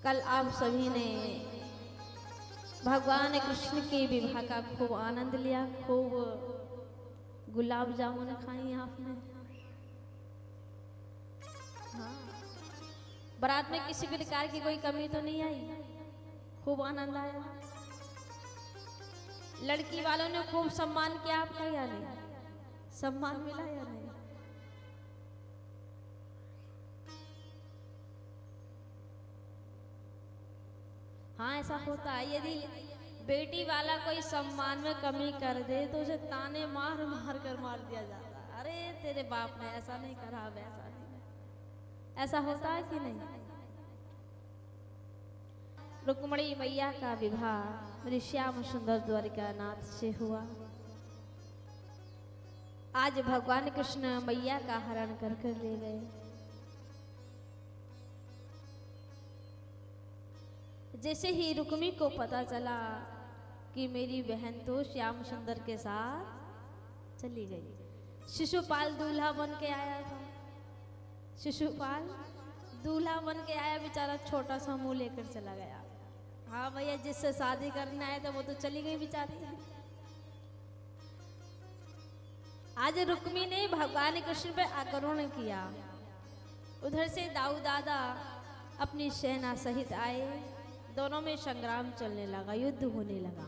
कल आप सभी ने भगवान कृष्ण के विवाह का खूब आनंद लिया, खूब गुलाब जामुन खाई आपने। हाँ, बारात में किसी प्रकार की कोई कमी तो नहीं आई, खूब आनंद आया। लड़की वालों ने खूब सम्मान किया आपका या नहीं? सम्मान मिला या नहीं? हाँ, ऐसा होता है। यदि बेटी वाला कोई सम्मान में कमी कर दे तो उसे ताने मार मार कर मार दिया जाता है। अरे तेरे बाप ने ऐसा नहीं करा, वैसा नहीं। ऐसा होता है कि नहीं? रुक्मणी मैया का विवाह मेरी श्याम सुंदर द्वारिकानाथ से हुआ। आज भगवान कृष्ण मैया का हरण कर कर ले गए। जैसे ही रुक्मी को पता चला कि मेरी बहन तो श्याम सुंदर के साथ चली गई, शिशुपाल दूल्हा बन के आया था। शिशुपाल दूल्हा बन के आया, बेचारा छोटा सा मुंह लेकर चला गया। हाँ भैया, जिससे शादी करने आया था वो तो चली गई बेचारी। आज रुक्मी ने भगवान कृष्ण पे आक्रमण किया। उधर से दाऊ दादा अपनी सेना सहित आए, दोनों में संग्राम चलने लगा, युद्ध होने लगा।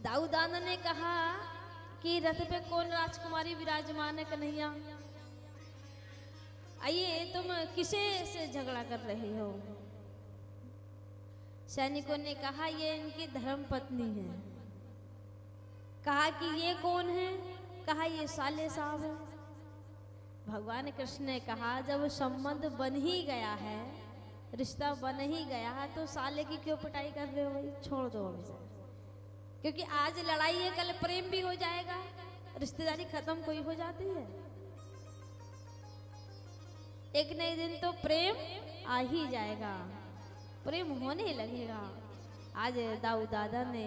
दाऊ दादा ने कहा कि रथ पे कौन राजकुमारी विराजमान है? कन्हैया, आइए, तुम किसे से झगड़ा कर रहे हो? सैनिकों ने कहा ये इनकी धर्म पत्नी है। कहा कि ये कौन है? कहा ये साले साहब है। भगवान कृष्ण ने कहा जब संबंध बन ही गया है, रिश्ता बन ही गया है, तो साले की क्यों पिटाई कर रहे हो भाई? छोड़ दो अभी से, क्योंकि आज लड़ाई है, कल प्रेम भी हो जाएगा, रिश्तेदारी खत्म कोई हो जाती है। एक नए दिन तो प्रेम आ ही जाएगा, प्रेम होने लगेगा। आज दाऊ दादा ने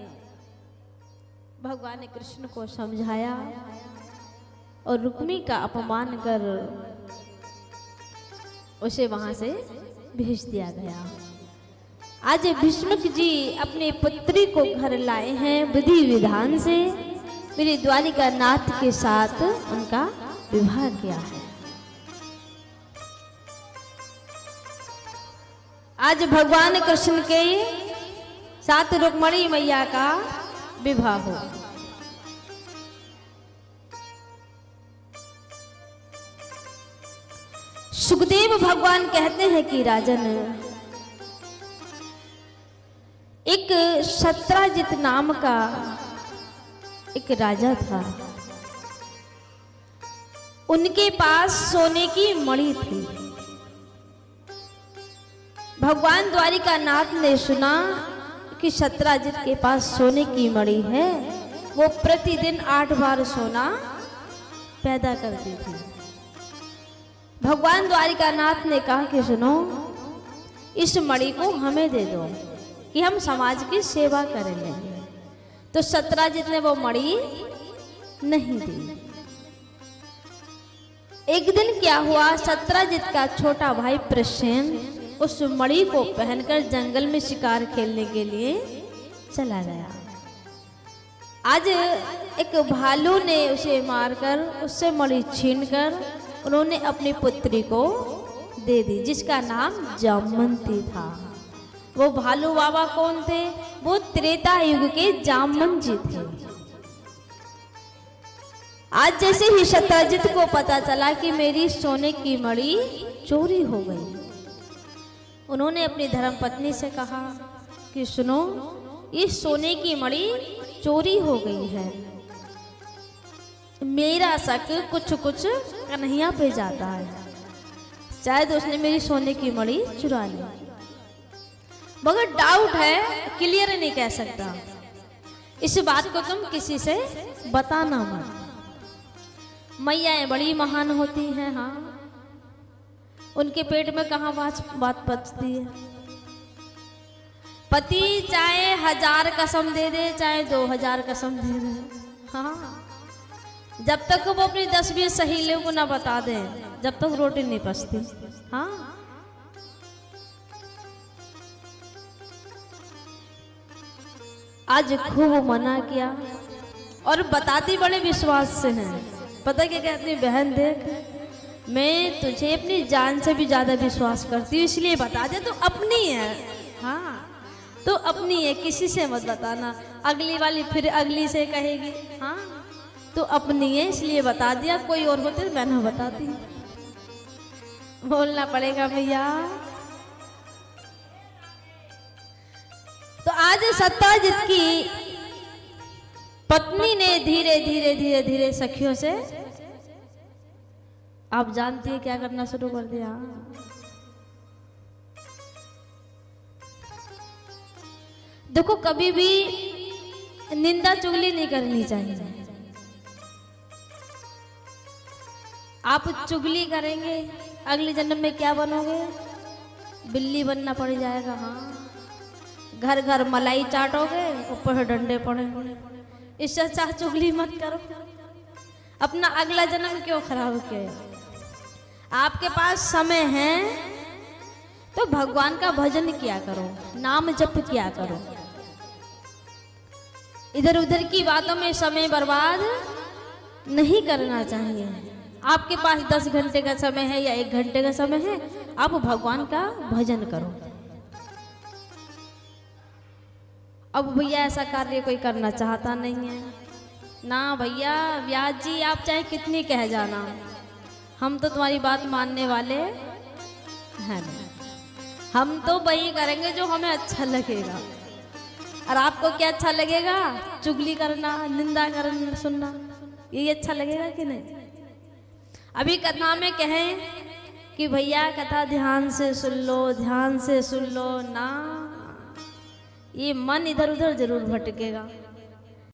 भगवान कृष्ण को समझाया और रुक्मी का अपमान कर उसे वहां से भेज दिया गया। आज भीष्मक जी अपने पुत्री को घर लाए हैं विधि विधान से, मेरी द्वारिका नाथ के साथ उनका विवाह किया है। आज भगवान कृष्ण के साथ रुक्मणी मैया का विवाह हो। सुखदेव भगवान कहते हैं कि राजन, एक सत्राजित नाम का एक राजा था। उनके पास सोने की मणि थी। भगवान द्वारिका नाथ ने सुना कि सत्राजित के पास सोने की मणि है। वो प्रतिदिन 8 बार सोना पैदा करती थी। भगवान द्वारिका नाथ ने कहा कि सुनो, इस मणि को हमें दे दो कि हम समाज की सेवा करेंगे। तो सत्राजित ने वो मणि नहीं दी। एक दिन क्या हुआ, सत्राजित का छोटा भाई प्रसेन उस मणि को पहनकर जंगल में शिकार खेलने के लिए चला गया। आज एक भालू ने उसे मारकर उससे मणि छीनकर उन्होंने अपनी पुत्री को दे दी, जिसका नाम जामवंती था। वो भालू बाबा कौन थे? वो त्रेता युग के जामवंत जी थे। आज जैसे ही सत्राजित को पता चला कि मेरी सोने की मणि चोरी हो गई, उन्होंने अपनी धर्मपत्नी से कहा कि सुनो, ये सोने की मणि चोरी हो गई है। मेरा शक कुछ कुछ कन्हैया पे जाता है, शायद उसने मेरी सोने की मणि चुरा ली, मगर डाउट है, क्लियर नहीं कह सकता। इस बात को तुम किसी से बताना मत। मैयाएं बड़ी महान होती हैं, हाँ, उनके पेट में कहाँ बात पचती है। पति चाहे 1000 कसम दे दे, चाहे 2000 कसम दे दे, हाँ, जब तक वो अपनी 10-20 सहेलियों को ना बता दे, जब तक रोटी नहीं पचती। हाँ, आज खूब मना किया और बताती बड़े विश्वास से हैं। पता क्या कहती, बहन देख, मैं तुझे अपनी जान से भी ज्यादा विश्वास करती हूँ, इसलिए बता दे, तो अपनी है। हाँ, तो अपनी है, किसी से मत बताना। अगली वाली फिर अगली से कहेगी हाँ तो अपनी है इसलिए बता दिया, कोई और होते मैं ना बताती। बोलना पड़ेगा भैया। तो आज सत्यजित की पत्नी ने धीरे धीरे धीरे धीरे सखियों से, आप जानती है क्या करना शुरू कर दिया। देखो, कभी भी निंदा चुगली नहीं करनी चाहिए। आप चुगली करेंगे, अगले जन्म में क्या बनोगे? बिल्ली बनना पड़ जाएगा। हाँ, घर घर मलाई चाटोगे, ऊपर डंडे पड़ेंगे। इससे अच्छा चुगली मत करो, अपना अगला जन्म क्यों खराब किया। आपके पास समय है तो भगवान का भजन किया करो, नाम जप किया करो। इधर उधर की बातों में समय बर्बाद नहीं करना चाहिए। आपके पास 10 घंटे का समय है या 1 घंटे का समय है, आप भगवान का भजन करो। अब भैया ऐसा कार्य कोई करना चाहता नहीं है ना। भैया व्यास जी, आप चाहे कितनी कह जाना, हम तो तुम्हारी बात मानने वाले हैं नहीं। हम तो वही करेंगे जो हमें अच्छा लगेगा। और आपको क्या अच्छा लगेगा? चुगली करना, निंदा करना, सुनना, ये अच्छा लगेगा कि नहीं? अभी कथा में कहें कि भैया कथा ध्यान से सुन लो, ध्यान से सुन लो ना, ये मन इधर उधर जरूर भटकेगा।